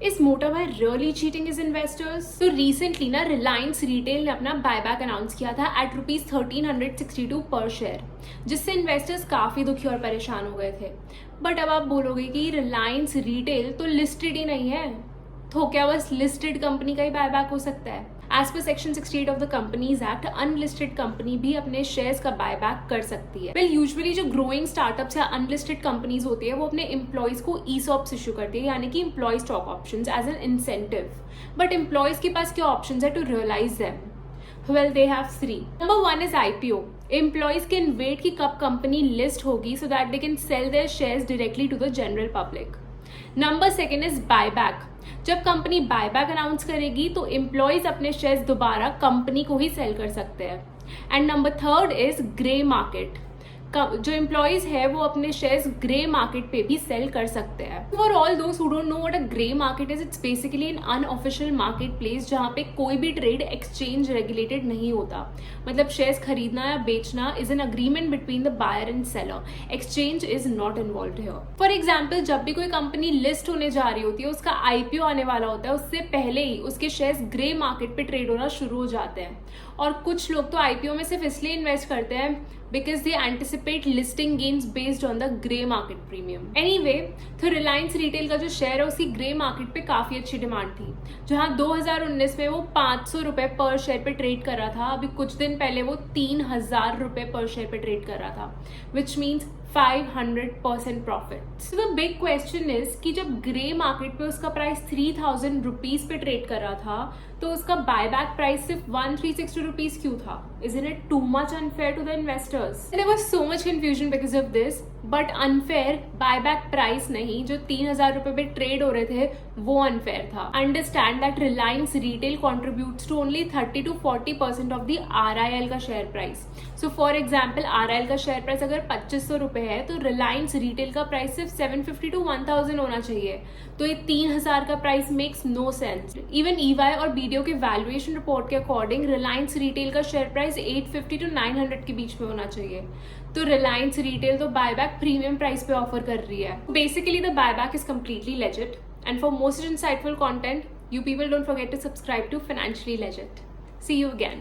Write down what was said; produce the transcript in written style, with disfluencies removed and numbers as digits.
Is मोटा भाई really cheating is investors? तो रिसेंटली ना रिलायंस रिटेल ने अपना बायबैक अनाउंस किया था एट ₹1362 पर शेयर, जिससे इन्वेस्टर्स काफी दुखी और परेशान हो गए थे। बट अब आप बोलोगे कि रिलायंस रिटेल तो लिस्टेड ही नहीं है, तो क्या बस लिस्टेड कंपनी का ही बायबैक हो सकता है? As per section 68 of the Companies Act, unlisted company भी अपने शेयर्स का बायबैक कर सकती है। वेल यूजुअली जो ग्रोइंग स्टार्टअप्स या अनलिस्टेड कंपनीज होती है वो अपने एम्प्लॉयज को ईसॉप्स इशू करती है, यानी कि employee stock options as an incentive. But employees के पास क्या ऑप्शंस है to realise them? Well, they have three. Number one is IPO. Employees can wait कि कब कंपनी लिस्ट होगी so that they can sell their shares directly to the general public. Number second is buyback. जब company buyback announce करेगी तो employees अपने shares दोबारा company को ही cell कर सकते हैं। And number third is grey market. जो एम्प्लॉयज है वो अपने शेयर्स ग्रे मार्केट पे भी सेल कर सकते हैं। For all those who don't know what a grey market is, it's basically N unofficial market place जहाँ पे कोई भी ट्रेड एक्सचेंज रेगुलेटेड नहीं होता। मतलब शेयर्स खरीदना या बेचना is an agreement between the buyer and seller, exchange is not involved here. For example, जब भी कोई कंपनी लिस्ट होने जा रही होती है, उसका आईपीओ आने वाला होता है, उससे पहले ही उसके शेयर्स ग्रे मार्केट पे ट्रेड होना शुरू हो जाते हैं। और कुछ लोग तो आईपीओ में सिर्फ इसलिए इन्वेस्ट करते हैं because they anticipate listing gains based on the grey market premium. Anyway, तो रिलायंस रिटेल का जो शेयर है उसकी ग्रे मार्केट पे काफी अच्छी डिमांड थी। जहां 2019 में वो ₹500 पर शेयर पे ट्रेड कर रहा था, अभी कुछ दिन पहले वो ₹3000 पर शेयर पे ट्रेड कर रहा था, which means 500% profit. So the big question is कि जब ग्रे मार्केट पे उसका प्राइस ₹3000 पे ट्रेड कर रहा था, तो उसका बायबैक प्राइस सिर्फ ₹1362 क्यों था? Isn't it too much unfair to the investors? There was so much confusion because of this, but unfair buyback price नहीं, जो ₹3000 पे ट्रेड हो रहे थे वो अनफेयर था। Understand that Reliance Retail contributes to only 30 to 40% of the RIL का share price. So for example, RIL का शेयर प्राइस अगर ₹2500 है तो रिलायंस रिटेल का प्राइस सिर्फ 750 to 1000 होना चाहिए। तो ये 3000 का price makes no sense. Even EY और BDO के वैल्यूएशन रिपोर्ट के अकॉर्डिंग रिलायंस रिटेल का शेयर प्राइस 850 to 900 के बीच में होना चाहिए। तो रिलायंस रिटेल तो बायबैक प्रीमियम प्राइस पे ऑफर कर रही है। Basically the buyback is completely legit, and for most insightful content, you people don't forget to subscribe to Financially Legit. See you again.